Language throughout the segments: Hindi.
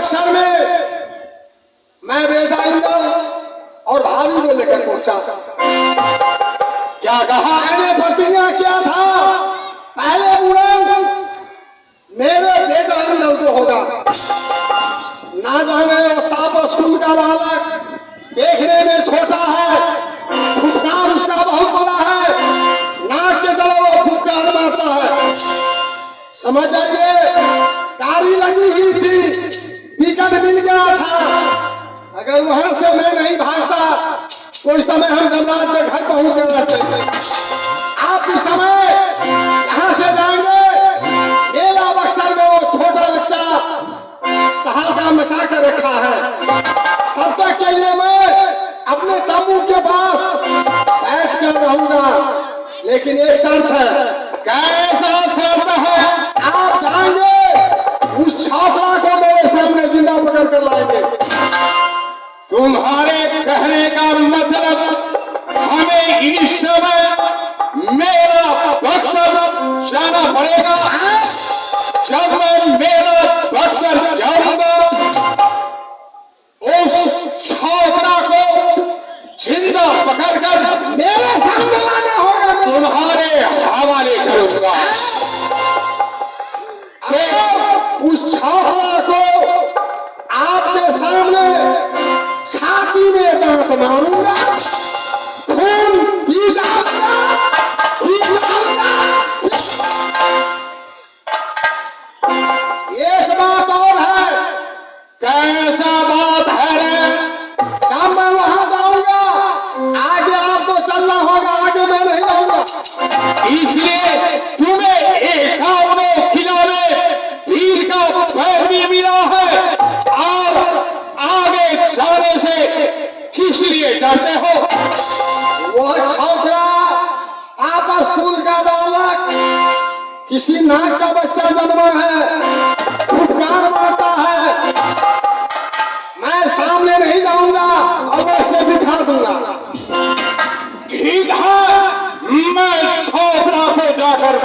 बक्सर में मैं बेटा इंदल और भाभी को लेकर पहुंचा। क्या कहा मैंने प्रतिज्ञा किया था, पहले उड़ान मेरे बेटा इंदल को होगा। ना जाने वो ताप स्कूल का बालक देखने में छोटा है, फुटकार उसका बहुत बड़ा है, नाक के तरह वो फुटकार मारता है। समझ जाइए, कारी लगी हुई थी, टिकट मिल गया था। अगर वहां से मैं नहीं भागता कोई समय हम जमराज के घर पहुंच गए रहते। आप इस समय यहाँ से जाएंगे, मेरा बक्सर में वो छोटा बच्चा तहलका मचा कर रखा है। तब तक के लिए मैं अपने तंबू के पास बैठ कर रहूंगा, लेकिन एक शर्त है। कैसा शर्त है? आप जाएंगे उस छात्रा को मेरे सामने जिंदा पकड़ कर लाएंगे। तुम्हारे कहने का मतलब हमें इस समय मेरा बक्सर जाना पड़ेगा। जब मैं मेरा बक्सर जाऊंगा उस छात्रा को जिंदा पकड़कर मेरे सामने लाना होगा, तुम्हारे हवाले करूंगा। उस छात्रा को आपके सामने छाती में दांत मारूंगा, खून पी जाऊंगा, एक बात और है। कैसा बात है रे? शाम में वहां जाऊंगा, आगे आपको चलना होगा, आगे मैं नहीं जाऊंगा। इसलिए तुम्हें एक खिलाने वीर का पैर भी मिला है, और आगे जाने से किस लिए डरते हो? वो छोकरा आप स्कूल का बालक किसी नाक का बच्चा जन्मा है, फुटकार मारता है। मैं सामने नहीं जाऊंगा और वैसे दिखा दूंगा। ठीक है, मैं छोकरा को जाकर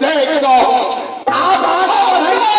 देखता हूं। आप आगे बढ़ेंगे।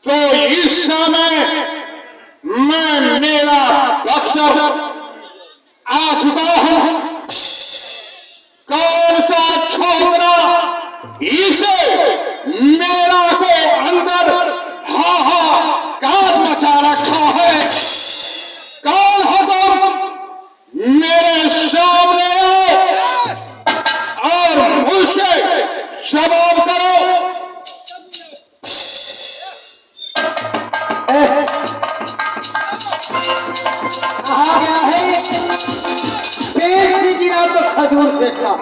तो इस समय मैं मेरा बक्सर आ चुका हूं। कौन सा छोकरा इसे मेरा के अंदर हाहाकार मचा रखा कहा गया है पेड़ से गिरा तो खजूर से खा।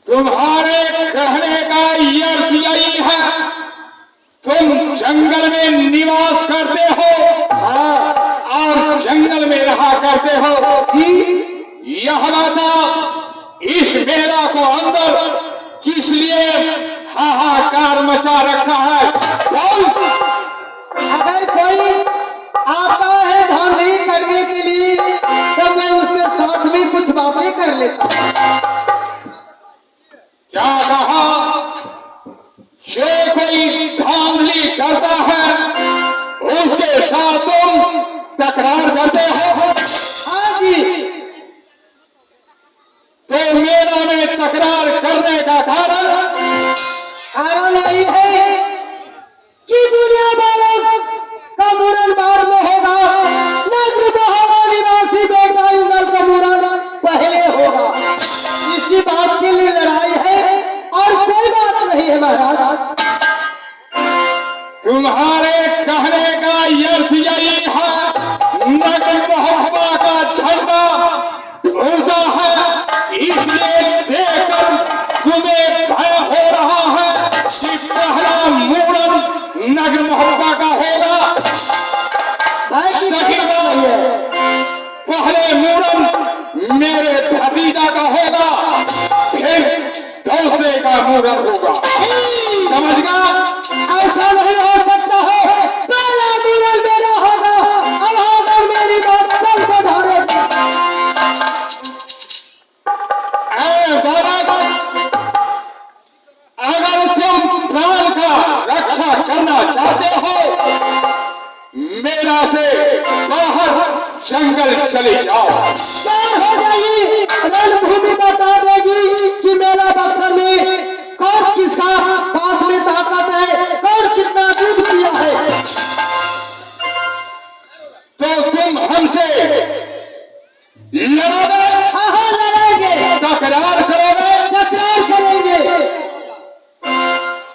तुम्हारे कहने का अर्थ यही है, तुम जंगल में निवास करते हो और जंगल में रहा करते हो। जी, यह बात इस मेला को अंदर किस लिए हाहाकार मचा रखा है? अगर कोई आता है धांधली करने के लिए तो मैं उसके साथ भी कुछ बातें कर लेता। क्या कहा? जो कोई धांधली करता है उसके साथ तुम तकरार करते हो? हाँ जी। तो मेला में तकरार करने का कारण यही है कि दुनिया वालों का मुरन बाद में होगा, नगर बहावा निवासी बेटा युगल का मुरन पहले होगा। इसी बात के लिए लड़ाई है और कोई बात नहीं है महाराज। तुम्हारे कहने का अर्थ यही है, नगर बहावा का झंडा ऊंचा है, इसलिए देखकर तुम्हें भय हो रहा है कि पहला मुरन नगर महोत्सव का होगा। पहले मुरन मेरे भतीजा का होगा, फिर दूसरे का मुरन होगा। समझ गया? ऐसा नहीं हो सकता है, पहला मुरन मेरा होगा, अब अगर मेरी बात चल को धरेगी। अगर तुम प्राण का रक्षा करना चाहते हो, मेला से बाहर जंगल चले जाओ। हो गई रणभूमि बता देगी कि मेरा बक्सर में कौन किसका पास में ताकत है, कौन कितना दूध पिया है। तो तुम हमसे लड़ोगे? हाँ लड़ेंगे। तकरार करोगे? तकरार करेंगे।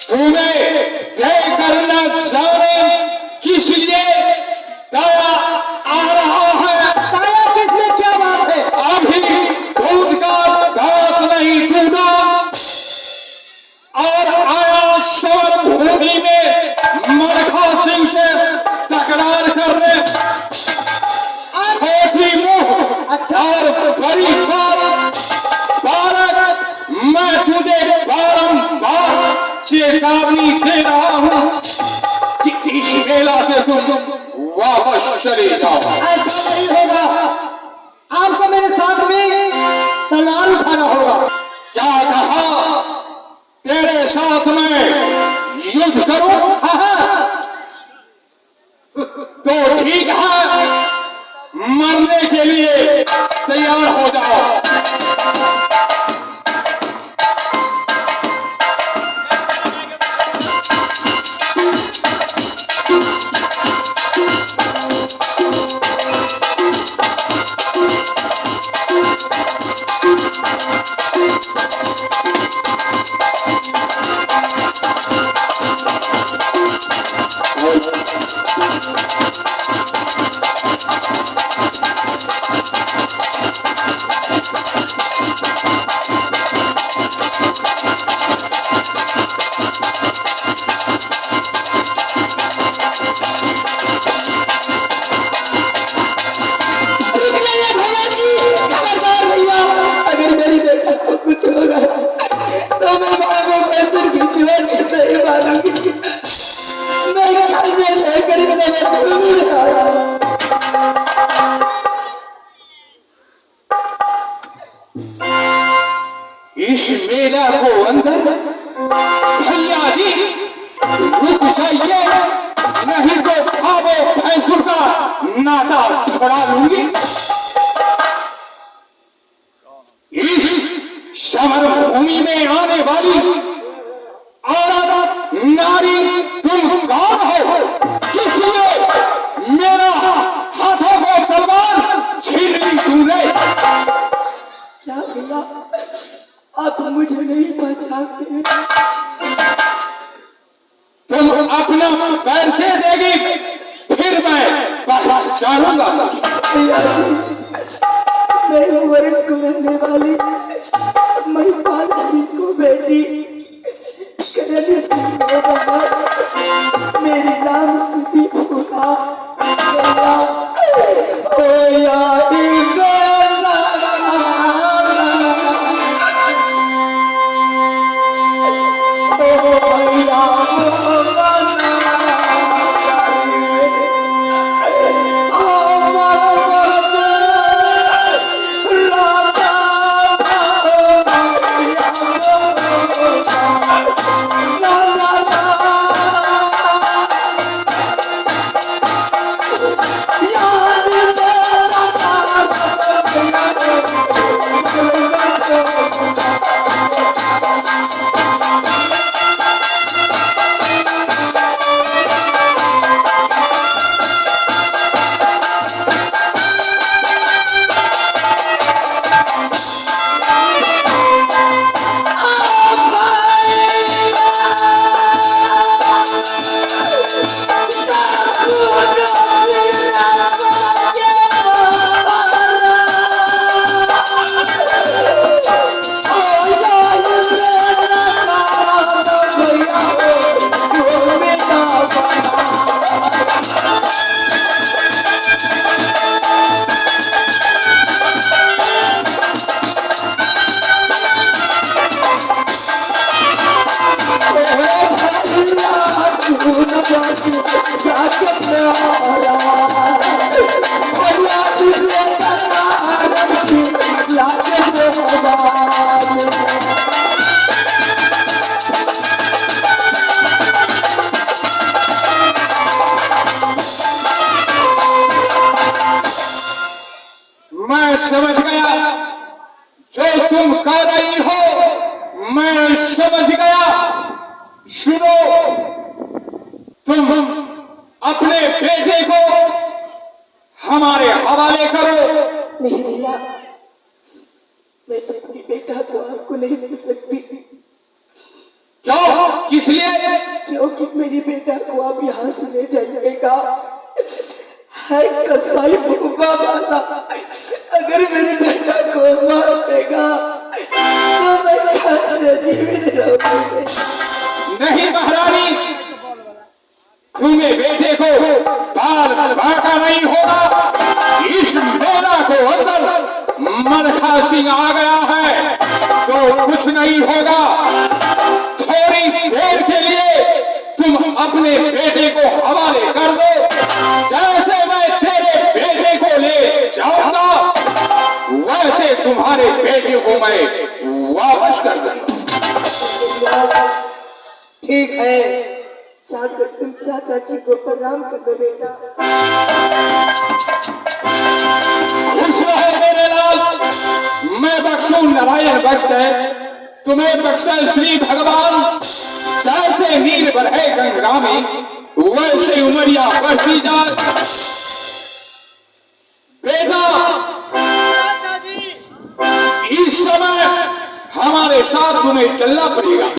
तुम्हें तय करना जाने किस लिए दया आ रहा है? दया किसमें क्या बात है? अभी दूध का दांत नहीं टूटा और आया स्वर भूमि में मरखा सिंह से तकरार करने। छोटी मुंह और बड़ी बात, मैं तुझे बारंबार चेतावनी दे रहा हूं कि इस मेला से तुम वापस चले जाओ। ऐसा नहीं होगा। आपको मेरे साथ में तलवार उठाना होगा। क्या कहा? तेरे साथ में युद्ध करूं? हाँ, तो ठीक है, मरने के लिए तैयार हो जाओ। अगर मेरी बेटा को कुछ होगा तो मैं माँ को कैसे खींचूंगा, नहीं मानूंगी। मैं घर में लेकर मैं दूर आया। इस मेला को अंदर भैया जी रुक जाइए, नहीं तो भावो भैंसुर का नाता छोड़ा लूंगी। इस समर भूमि में आने वाली औरत नारी तुम कौन हो, जिसने मेरा हाथों को तलवार छीन ली तुमने? क्या भैया आप मुझे नहीं पहचानते? तुम अपना पैर से देगी, फिर मैं पहचानूंगा। भैया जी, मैं उमर को रहने वाली महिपाल सिंह को बेटी करण सिंह को बाबा, मेरी नाम सिद्धि फूका। मैं समझ गया जो तुम कह रही हो, मैं समझ गया। सुनो, तुम अपने बेटे को हमारे हवाले करो। नहीं भैया, मैं अपने बेटा को आपको नहीं दे सकती। क्यों? किस लिए? क्योंकि मेरी बेटा को आप यहाँ से ले जाइएगा। है कसाई भूखा वाला, अगर मेरे बेटा को मार देगा तो मैं कैसे जीवित रहूंगी? नहीं महारानी, तुम्हें बेटे को बाल बाका नहीं होगा। इस मेला को अंदर मलखा सिंह आ गया है तो कुछ नहीं होगा। थोड़ी देर के लिए तुम अपने बेटे को हवाले कर दो। जैसे मैं तेरे बेटे को ले जाऊंगा वैसे तुम्हारे बेटे को मैं वापस कर दूंगा। ठीक है, जाकर तुम चाचा जी को प्रणाम कर दो बेटा। खुश रहे मेरे लाल। मैं बख्शू नारायण बख्श है, तुम्हें बख्शा श्री भगवान। जैसे नीर बढ़े गंगा में वैसे उमरिया बढ़ती जाए। बेटा इस समय हमारे साथ तुम्हें चलना पड़ेगा।